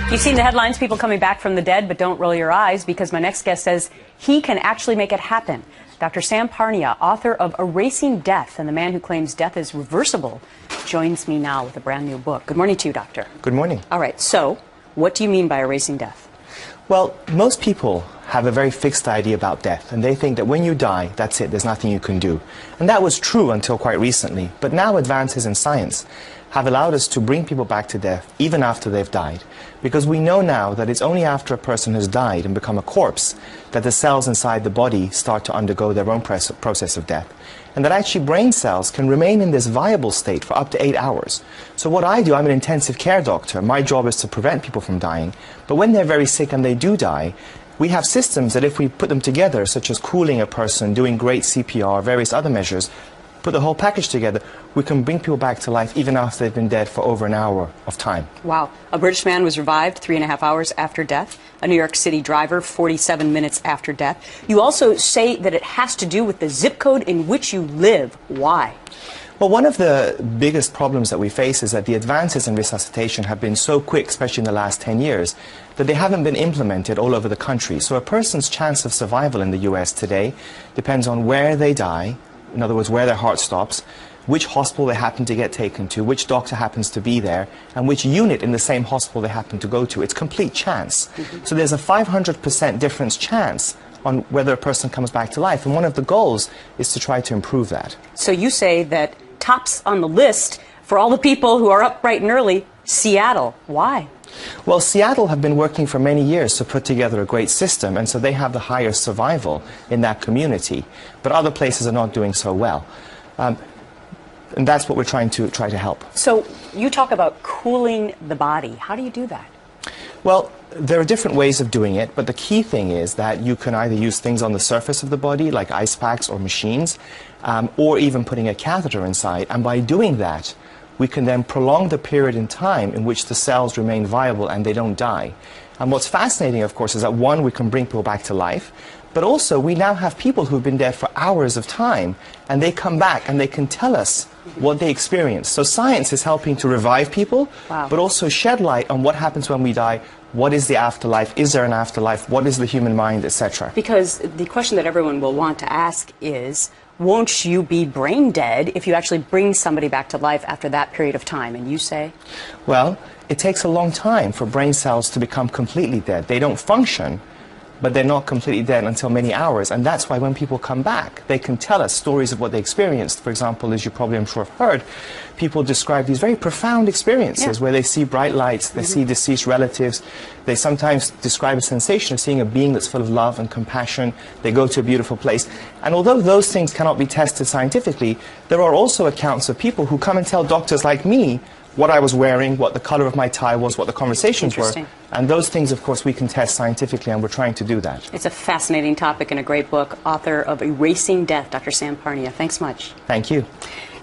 You've seen the headlines, people coming back from the dead, but don't roll your eyes because my next guest says he can actually make it happen. Dr. Sam Parnia, author of Erasing Death and the man who claims death is reversible, joins me now with a brand new book. Good morning to you, Doctor. Good morning. All right, so what do you mean by erasing death? Well, most people have a very fixed idea about death, and they think that when you die, that's it, there's nothing you can do. And that was true until quite recently, but now advances in science have allowed us to bring people back to death even after they've died, because we know now that it's only after a person has died and become a corpse that the cells inside the body start to undergo their own process of death, and that actually brain cells can remain in this viable state for up to 8 hours. So what I do, I'm an intensive care doctor. My job is to prevent people from dying, but when they're very sick and they do die, we have systems that if we put them together, such as cooling a person, doing great CPR, various other measures, put the whole package together, we can bring people back to life even after they've been dead for over an hour of time. Wow. A British man was revived 3.5 hours after death. A New York City driver 47 minutes after death. You also say that it has to do with the zip code in which you live. Why? Well, one of the biggest problems that we face is that the advances in resuscitation have been so quick, especially in the last 10 years, that they haven't been implemented all over the country. So a person's chance of survival in the US today depends on where they die, in other words, where their heart stops, which hospital they happen to get taken to, which doctor happens to be there, and which unit in the same hospital they happen to go to. It's complete chance. So there's a 500% difference chance on whether a person comes back to life, and one of the goals is to try to improve that. So you say that tops on the list for all the people who are up bright and early, Seattle. Why? Well, Seattle have been working for many years to put together a great system, and so they have the highest survival in that community. But other places are not doing so well. And that's what we're trying to help. So you talk about cooling the body. How do you do that? Well, there are different ways of doing it, but the key thing is that you can either use things on the surface of the body, like ice packs or machines, or even putting a catheter inside. And by doing that, we can then prolong the period in time in which the cells remain viable and they don't die. And what's fascinating, of course, is that one, we can bring people back to life, but also we now have people who've been dead for hours of time, and they come back and they can tell us what they experienced. So science is helping to revive people, wow, but also shed light on what happens when we die. What is the afterlife? Is there an afterlife? What is the human mind, etc.? Because the question that everyone will want to ask is, won't you be brain dead if you actually bring somebody back to life after that period of time? And you say? Well, it takes a long time for brain cells to become completely dead. They don't function, but they're not completely dead until many hours, and that's why when people come back, they can tell us stories of what they experienced. For example, as you probably, I'm sure, have heard, people describe these very profound experiences where they see bright lights, they see deceased relatives, they sometimes describe a sensation of seeing a being that's full of love and compassion, they go to a beautiful place. And although those things cannot be tested scientifically, there are also accounts of people who come and tell doctors like me what I was wearing, what the color of my tie was, what the conversations were. And those things, of course, we can test scientifically, and we're trying to do that. It's a fascinating topic and a great book. Author of Erasing Death, Dr. Sam Parnia. Thanks much. Thank you.